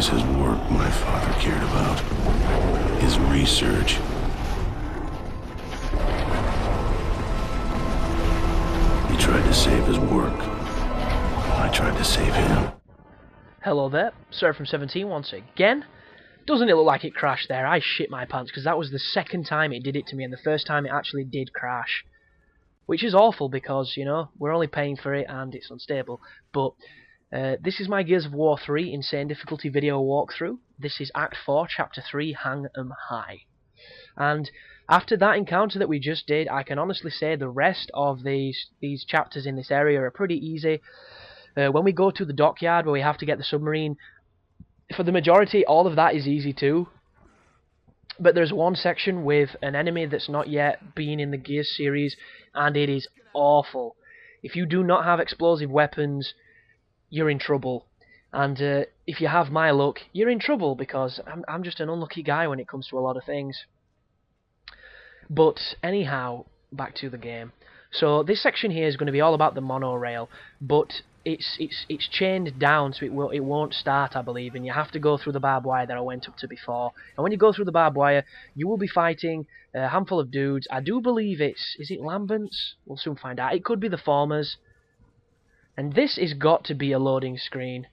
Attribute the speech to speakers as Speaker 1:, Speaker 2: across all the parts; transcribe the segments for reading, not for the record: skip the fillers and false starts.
Speaker 1: always his work my father cared about. His research. He tried to save his work. I tried to save him.
Speaker 2: Hello there, Sera from 17 once again. Doesn't it look like it crashed there? I shit my pants, because that was the second time it did it to me, and the first time it actually did crash. Which is awful, because, you know, we're only paying for it, and it's unstable. But, this is my Gears of War 3 Insane Difficulty video walkthrough. This is Act 4, Chapter 3, Hang 'em High. And after that encounter that we just did, I can honestly say the rest of these chapters in this area are pretty easy. When we go to the dockyard where we have to get the submarine, for the majority, all of that is easy too. But there's one section with an enemy that's not yet been in the Gears series, and it is awful. If you do not have explosive weapons, you're in trouble. And if you have my luck, you're in trouble, because I'm just an unlucky guy when it comes to a lot of things. But anyhow, back to the game. So this section here is going to be all about the monorail, but it's chained down, so it won't start, I believe, and you have to go through the barbed wire that I went up to before. And when you go through the barbed wire, you will be fighting a handful of dudes. I do believe is it Lambents? We'll soon find out. It could be the Formers. And this has got to be a loading screen.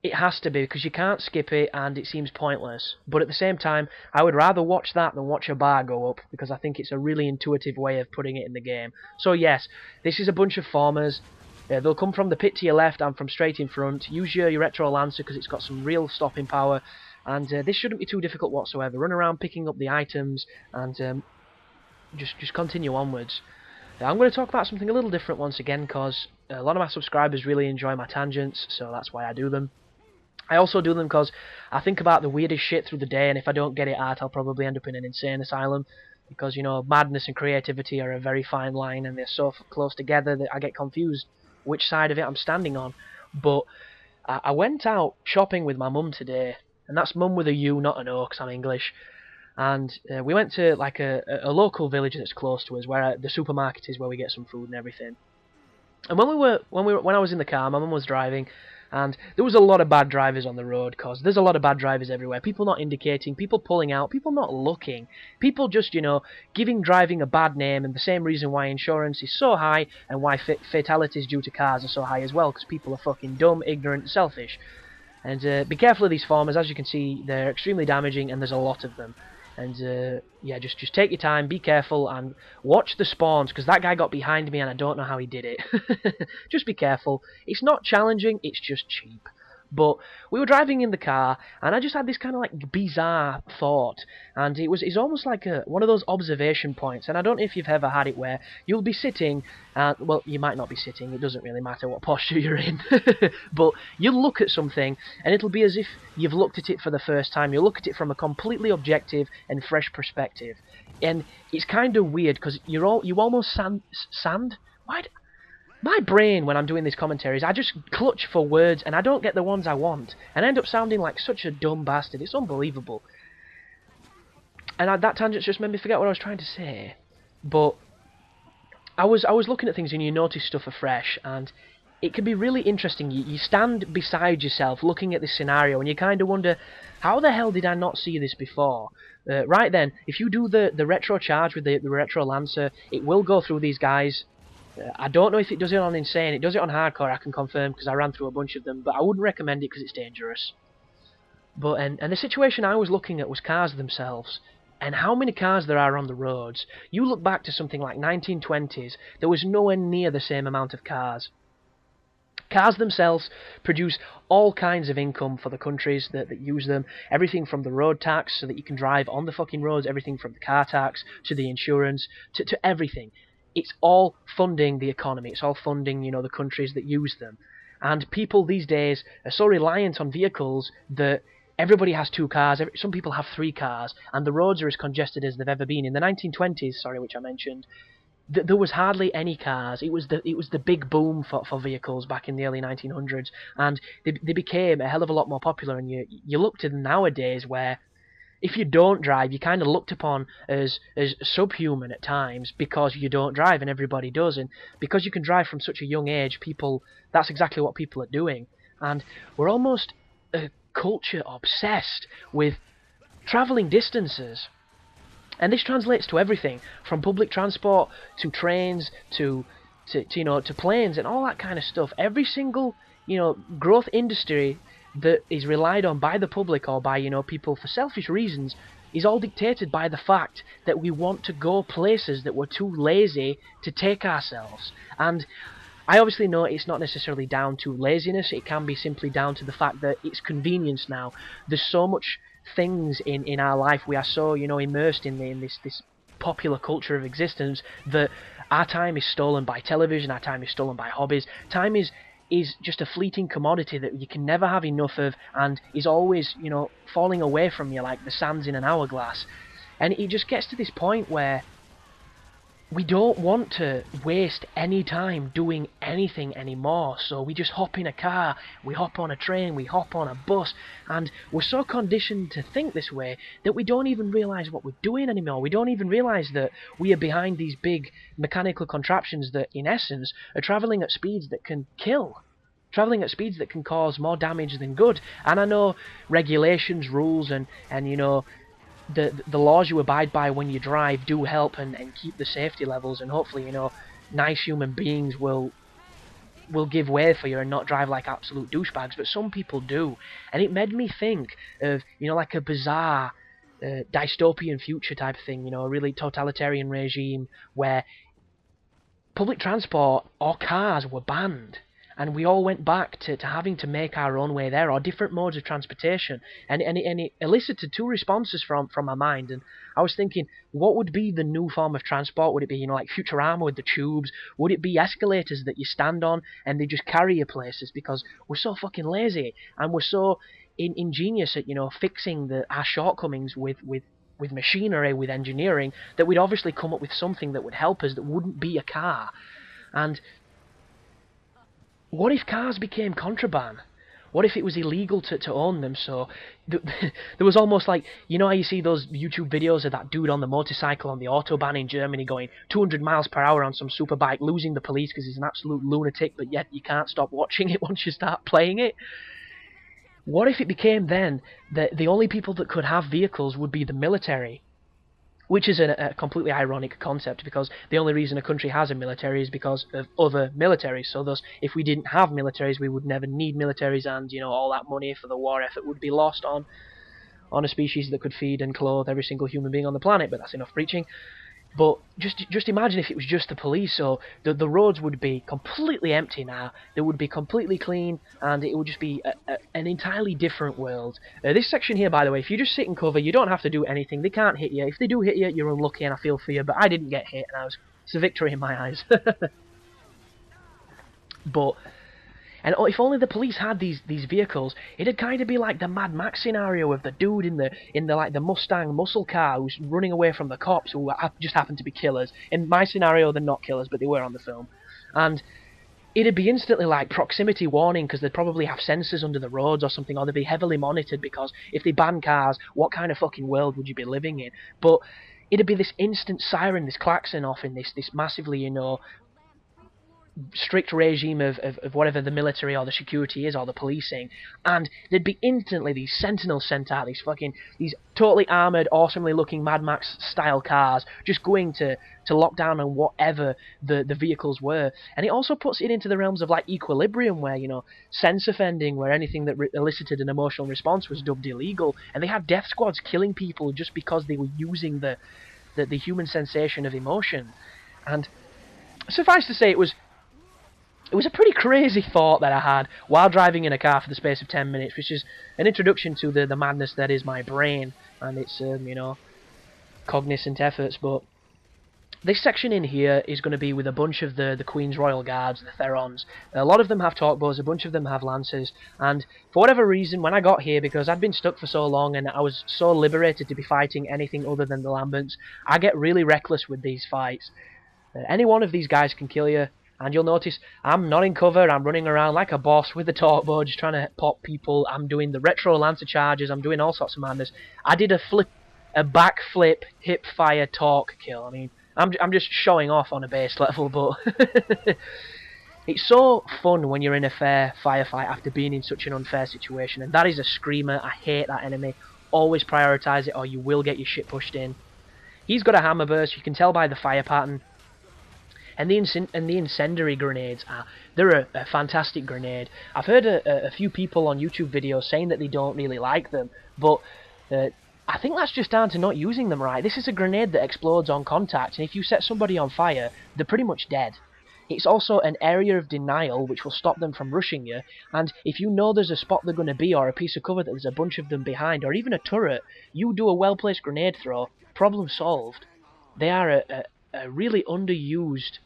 Speaker 2: It has to be, because you can't skip it, and it seems pointless. But at the same time, I would rather watch that than watch a bar go up, because I think it's a really intuitive way of putting it in the game. So yes, this is a bunch of Formers. They'll come from the pit to your left and from straight in front. Use your Retro Lancer, because it's got some real stopping power. And this shouldn't be too difficult whatsoever. Run around picking up the items, and just continue onwards. I'm going to talk about something a little different once again, because a lot of my subscribers really enjoy my tangents, so that's why I do them. I also do them because I think about the weirdest shit through the day, and if I don't get it out, I'll probably end up in an insane asylum. Because, you know, madness and creativity are a very fine line, and they're so close together that I get confused which side of it I'm standing on. But I went out shopping with my mum today, and that's mum with a U, not an O, because I'm English. And we went to like a local village that's close to us, where the supermarket is, where we get some food and everything. And when I was in the car, my mum was driving, and there was a lot of bad drivers on the road, because there's a lot of bad drivers everywhere. People not indicating, people pulling out, people not looking, people just, you know, giving driving a bad name, and the same reason why insurance is so high and why fatalities due to cars are so high as well, because people are fucking dumb, ignorant, selfish. And be careful of these Formers. As you can see, they're extremely damaging, and there's a lot of them. And yeah, just take your time, be careful, and watch the spawns, because that guy got behind me and I don't know how he did it. Just be careful. It's not challenging, it's just cheap. But we were driving in the car, and I just had this kind of like bizarre thought, and it's almost like one of those observation points. And I don't know if you've ever had it where you'll be sitting, well, you might not be sitting, it doesn't really matter what posture you're in, but you'll look at something, and it'll be as if you've looked at it for the first time. You'll look at it from a completely objective and fresh perspective, and it's kind of weird, because you almost sand. My brain, when I'm doing these commentaries, I just clutch for words, and I don't get the ones I want, and I end up sounding like such a dumb bastard. It's unbelievable. And that tangent just made me forget what I was trying to say. But I was looking at things, and you notice stuff afresh, and it can be really interesting. You stand beside yourself looking at this scenario, and you kind of wonder, how the hell did I not see this before? Right then, if you do the retro charge with the Retro Lancer, it will go through these guys. I don't know if it does it on Insane. It does it on Hardcore, I can confirm, because I ran through a bunch of them, but I wouldn't recommend it because it's dangerous. But and the situation I was looking at was cars themselves, and how many cars there are on the roads. You look back to something like 1920s, there was nowhere near the same amount of cars. Cars themselves produce all kinds of income for the countries that use them. Everything from the road tax, so that you can drive on the fucking roads, everything from the car tax, to the insurance, to everything. It's all funding the economy. It's all funding, you know, the countries that use them. And people these days are so reliant on vehicles that everybody has 2 cars. Some people have 3 cars, and the roads are as congested as they've ever been. In the 1920s, which I mentioned, there was hardly any cars. It was the big boom for vehicles back in the early 1900s, and they became a hell of a lot more popular. And you look to them nowadays, where if you don't drive, you're kind of looked upon as subhuman at times, because you don't drive and everybody does. And because you can drive from such a young age, that's exactly what people are doing. And we're almost culture obsessed with travelling distances. And this translates to everything, from public transport to trains to planes and all that kind of stuff. Every single growth industry that is relied on by the public or by people for selfish reasons is all dictated by the fact that we want to go places that we're too lazy to take ourselves. And I obviously know it's not necessarily down to laziness. It can be simply down to the fact that it's convenience now. There's so much things in our life. We are so immersed in this popular culture of existence that our time is stolen by television, our time is stolen by hobbies. Time is just a fleeting commodity that you can never have enough of, and is always falling away from you like the sands in an hourglass. And it just gets to this point where we don't want to waste any time doing anything anymore, so we just hop in a car, we hop on a train, we hop on a bus, and we're so conditioned to think this way that we don't even realise what we're doing anymore. We don't even realise that we are behind these big mechanical contraptions that, in essence, are travelling at speeds that can kill. Travelling at speeds that can cause more damage than good. And I know regulations, rules, and the laws you abide by when you drive do help and keep the safety levels, and hopefully nice human beings will give way for you and not drive like absolute douchebags, but some people do. And it made me think of like a bizarre dystopian future type of thing, a really totalitarian regime where public transport or cars were banned, and we all went back to having to make our own way there, or different modes of transportation. And it elicited two responses from my mind. And I was thinking, what would be the new form of transport? Would it be, like Futurama with the tubes? Would it be escalators that you stand on and they just carry you places? Because we're so fucking lazy, and we're so ingenious at, fixing our shortcomings with machinery, with engineering, that we'd obviously come up with something that would help us that wouldn't be a car. And what if cars became contraband? What if it was illegal to own them? So there was almost like, how you see those YouTube videos of that dude on the motorcycle on the Autobahn in Germany going 200 miles per hour on some superbike, losing the police because he's an absolute lunatic, but yet you can't stop watching it once you start playing it? What if it became then that the only people that could have vehicles would be the military? Which is a completely ironic concept, because the only reason a country has a military is because of other militaries. So thus, if we didn't have militaries, we would never need militaries, and all that money for the war effort would be lost on a species that could feed and clothe every single human being on the planet. But that's enough preaching. But just imagine if it was just the police. So the roads would be completely empty now. They would be completely clean, and it would just be an entirely different world. This section here, by the way, if you just sit and cover, you don't have to do anything. They can't hit you. If they do hit you, you're unlucky, and I feel for you. But I didn't get hit, and it's a victory in my eyes. But and if only the police had these vehicles, it'd kind of be like the Mad Max scenario of the dude in the Mustang muscle car who's running away from the cops, who just happen to be killers. In my scenario, they're not killers, but they were on the film. And it'd be instantly like proximity warning, because they'd probably have sensors under the roads or something, or they'd be heavily monitored, because if they ban cars, what kind of fucking world would you be living in? But it'd be this instant siren, this klaxon off in this massively, strict regime of whatever the military or the security is or the policing, and there'd be instantly these sentinels sent out, these totally armoured, awesomely looking Mad Max style cars just going to lock down on whatever the vehicles were. And it also puts it into the realms of like Equilibrium, where sense offending, where anything that elicited an emotional response was dubbed illegal, and they had death squads killing people just because they were using the human sensation of emotion. And suffice to say, it was a pretty crazy thought that I had while driving in a car for the space of 10 minutes, which is an introduction to the madness that is my brain and its, cognizant efforts. But this section in here is going to be with a bunch of the Queen's Royal Guards, the Therons. A lot of them have torque bows, a bunch of them have lances, and for whatever reason, when I got here, because I'd been stuck for so long and I was so liberated to be fighting anything other than the Lambents, I get really reckless with these fights. Any one of these guys can kill you. And you'll notice I'm not in cover, I'm running around like a boss with the torque bow, just trying to pop people. I'm doing the retro lancer charges, I'm doing all sorts of madness. I did a backflip, hip fire torque kill. I mean, I'm just showing off on a base level, but It's so fun when you're in a fair firefight after being in such an unfair situation, and that is a screamer. I hate that enemy. Always prioritise it or you will get your shit pushed in. He's got a hammer burst, you can tell by the fire pattern. And the incendiary grenades they're a fantastic grenade. I've heard a few people on YouTube videos saying that they don't really like them, but I think that's just down to not using them right. This is a grenade that explodes on contact, and if you set somebody on fire, they're pretty much dead. It's also an area of denial which will stop them from rushing you, and if you know there's a spot they're going to be or a piece of cover that there's a bunch of them behind, or even a turret, you do a well-placed grenade throw, problem solved. They are a really underused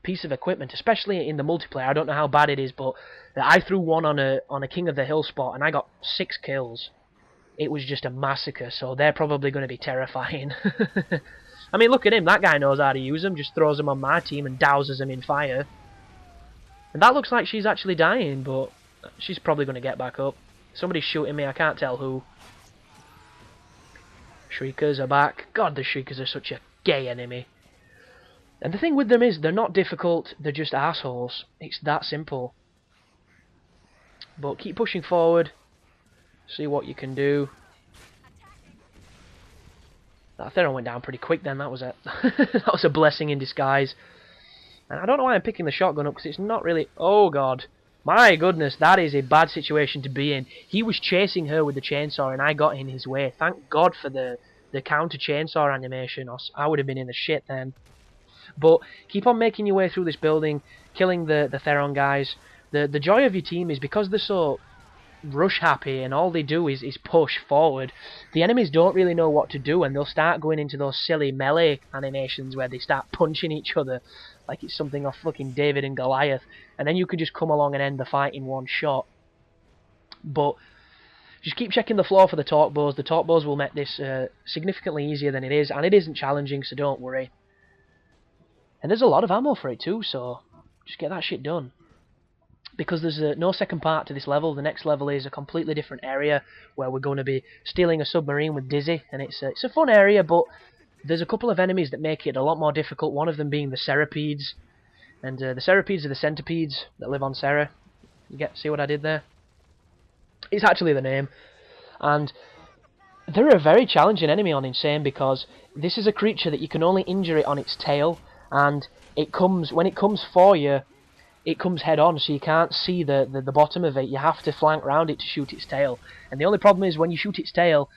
Speaker 2: piece of equipment, especially in the multiplayer. I don't know how bad it is, but I threw one on a King of the Hill spot and I got 6 kills. It was just a massacre, so they're probably going to be terrifying. I mean, look at him. That guy knows how to use them. Just throws them on my team and douses them in fire. And that looks like she's actually dying, but she's probably going to get back up. Somebody's shooting me. I can't tell who. Shriekers are back. God, the Shriekers are such a gay enemy. And the thing with them is, they're not difficult. They're just assholes. It's that simple. But keep pushing forward. See what you can do. That Theron went down pretty quick then. That was that was a blessing in disguise. And I don't know why I'm picking the shotgun up, because it's not really... Oh god. My goodness, that is a bad situation to be in. He was chasing her with the chainsaw and I got in his way. Thank god for the counter chainsaw animation, or I would have been in the shit then. But keep on making your way through this building, killing the Theron guys. The joy of your team is because they're so rush happy and all they do is push forward. The enemies don't really know what to do, and they'll start going into those silly melee animations where they start punching each other like it's something off fucking David and Goliath, and then you can just come along and end the fight in one shot. But just keep checking the floor for the torque bows. The torque bows will make this significantly easier than it is, and it isn't challenging, so don't worry. And there's a lot of ammo for it too, so just get that shit done. Because there's no second part to this level. The next level is a completely different area where we're going to be stealing a submarine with Dizzy, and it's a fun area, but there's a couple of enemies that make it a lot more difficult, one of them being the Ceripedes. And the Ceripedes are the centipedes that live on Sera. See what I did there? It's actually the name. And they're a very challenging enemy on Insane, because this is a creature that you can only injure it on its tail, and when it comes for you, it comes head on, so you can't see the bottom of it. You have to flank round it to shoot its tail. And the only problem is when you shoot its tail,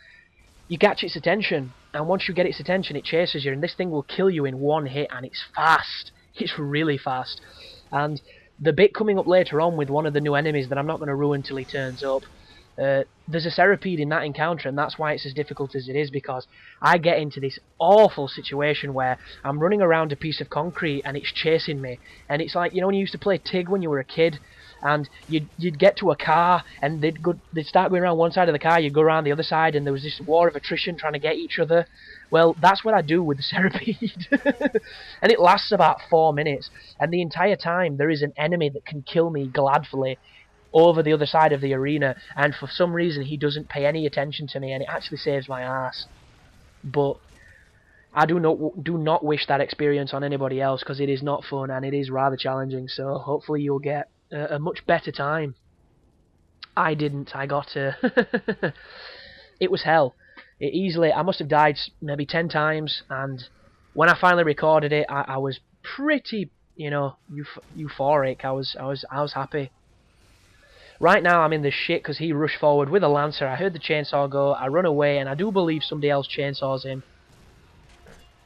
Speaker 2: you catch its attention, and once you get its attention, it chases you, and this thing will kill you in one hit, and it's fast. It's really fast. And the bit coming up later on with one of the new enemies that I'm not going to ruin till he turns up, there's a Ceripede in that encounter, and that's why it's as difficult as it is, because I get into this awful situation where I'm running around a piece of concrete and it's chasing me, and it's like, you know when you used to play Tig when you were a kid, and you'd get to a car and they'd start going around one side of the car, you'd go around the other side, and there was this war of attrition trying to get each other. Well, that's what I do with the Ceripede. And it lasts about 4 minutes, and the entire time there is an enemy that can kill me gladfully over the other side of the arena, and for some reason he doesn't pay any attention to me, and it actually saves my ass. But I do not wish that experience on anybody else, because it is not fun and it is rather challenging, so hopefully you'll get a much better time. I didn't. I got it was hell. I must have died maybe 10 times, and when I finally recorded it, I was pretty, euphoric. I was happy. Right now I'm in the shit because he rushed forward with a Lancer. I heard the chainsaw go, I run away, and I do believe somebody else chainsaws him.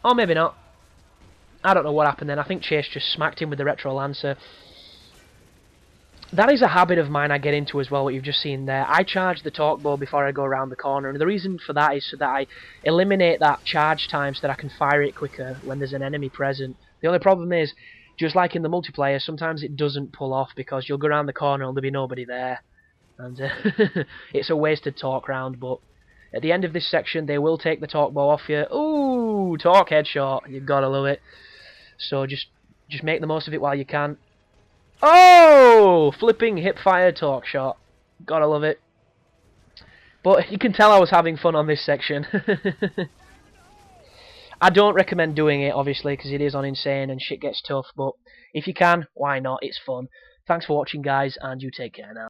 Speaker 2: Or maybe not. I don't know what happened then. I think Chase just smacked him with the Retro Lancer. That is a habit of mine I get into as well, what you've just seen there. I charge the torque bow before I go around the corner, and the reason for that is so that I eliminate that charge time so that I can fire it quicker when there's an enemy present. The only problem is, just like in the multiplayer, sometimes it doesn't pull off because you'll go around the corner and there'll be nobody there. And it's a wasted torque round, but at the end of this section they will take the torque bow off you. Ooh, torque headshot. You've got to love it. So just make the most of it while you can. Oh! Flipping hip-fire torque shot. Gotta love it. But you can tell I was having fun on this section. I don't recommend doing it, obviously, because it is on insane and shit gets tough, but if you can, why not? It's fun. Thanks for watching, guys, and you take care now.